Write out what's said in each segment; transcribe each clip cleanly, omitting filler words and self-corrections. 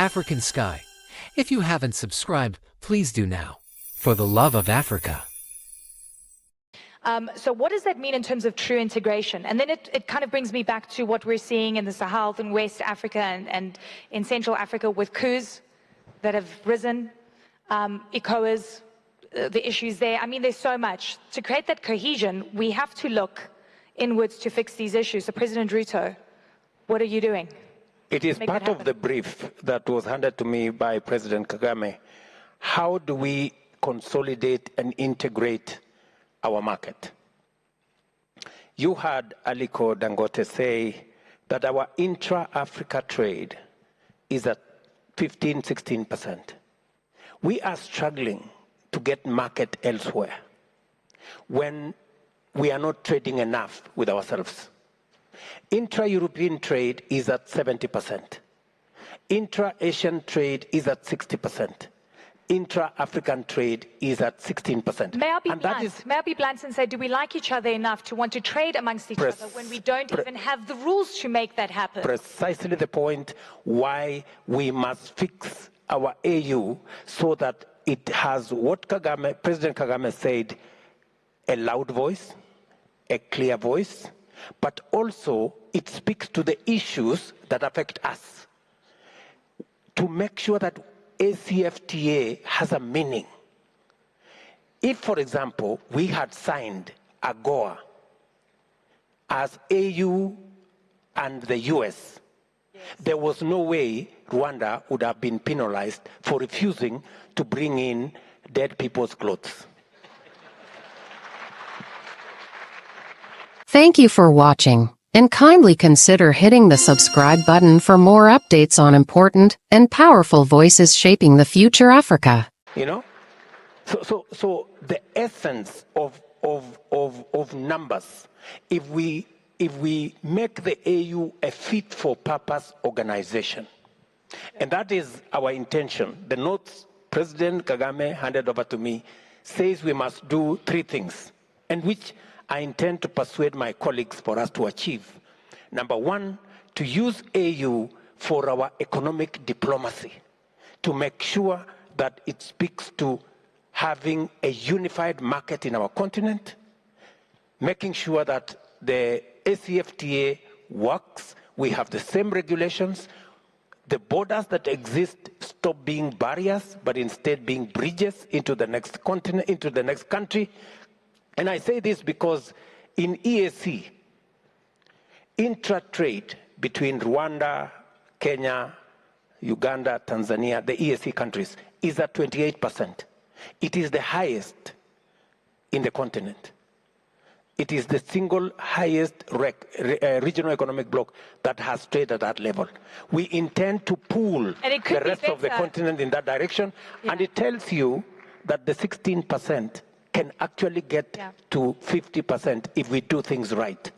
African Sky. If you haven't subscribed, please do now. For the love of Africa. So what does that mean in terms of true integration? And then it kind of brings me back to what we're seeing in the Sahel in West Africa and in Central Africa with coups that have risen, ECOWAS, the issues there. I mean, there's so much. To create that cohesion, we have to look inwards to fix these issues. So President Ruto, what are you doing? It is part of the brief that was handed to me by President Kagame. How do we consolidate and integrate our market? You heard Aliko Dangote say that our intra-Africa trade is at 15, 16%. We are struggling to get market elsewhere when we are not trading enough with ourselves. Intra-European trade is at 70%. Intra-Asian trade is at 60%. Intra-African trade is at 16%. May I be blunt and say, do we like each other enough to want to trade amongst each other when we don't even have the rules to make that happen? Precisely the point why we must fix our AU so that it has what President Kagame said, a loud voice, a clear voice, but also it speaks to the issues that affect us. To make sure that ACFTA has a meaning. If, for example, we had signed AGOA as AU and the US, there was no way Rwanda would have been penalized for refusing to bring in dead people's clothes. Thank you for watching, and kindly consider hitting the subscribe button for more updates on important and powerful voices shaping the future Africa. You know? So the essence of numbers, if we make the AU a fit-for-purpose organization, and that is our intention. The notes President Kagame handed over to me says we must do 3 things, and which I intend to persuade my colleagues for us to achieve. Number 1, to use AU for our economic diplomacy, to make sure that it speaks to having a unified market in our continent, making sure that the ACFTA works, we have the same regulations, the borders that exist stop being barriers, but instead being bridges into the next continent, into the next country. And I say this because in EAC, intra-trade between Rwanda, Kenya, Uganda, Tanzania, the EAC countries, is at 28%. It is the highest in the continent. It is the single highest regional economic bloc that has trade at that level. We intend to pull the rest of the continent in that direction, and it tells you that the 16% can actually get to 50% if we do things right.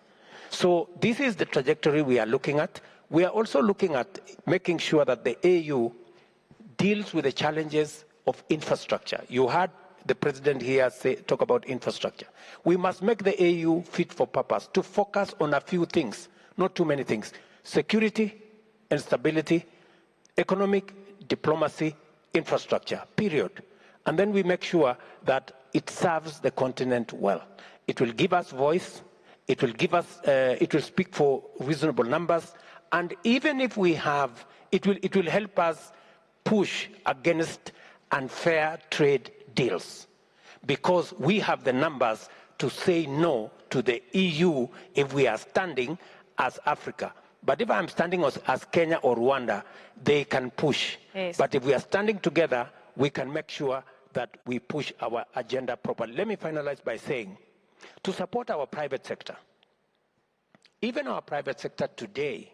So this is the trajectory we are looking at. We are also looking at making sure that the AU deals with the challenges of infrastructure. You heard the president here talk about infrastructure. We must make the AU fit for purpose, to focus on a few things, not too many things. Security and stability, economic, diplomacy, infrastructure, period. And then we make sure that it serves the continent well. It will give us voice, it will speak for reasonable numbers, and even if we have, it will help us push against unfair trade deals, because we have the numbers to say no to the EU if we are standing as Africa. But if I'm standing as Kenya or Rwanda, they can push. Yes. But if we are standing together, we can make sure that we push our agenda properly. Let me finalize by saying, to support our private sector, even our private sector today,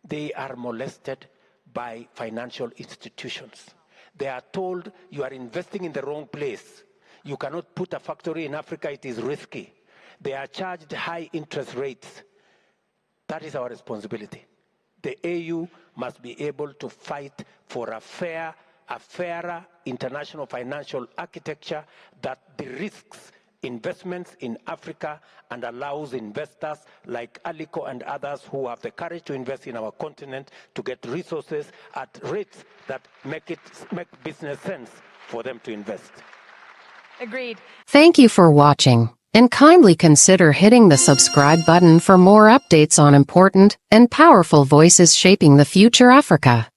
they are molested by financial institutions. They are told, you are investing in the wrong place. You cannot put a factory in Africa, it is risky. They are charged high interest rates. That is our responsibility. The AU must be able to fight for a fairer international financial architecture that the risks investments in Africa and allows investors like Aliko and others who have the courage to invest in our continent to get resources at rates that make business sense for them to invest. Agreed. Thank you for watching, and kindly consider hitting the subscribe button for more updates on important and powerful voices shaping the future Africa.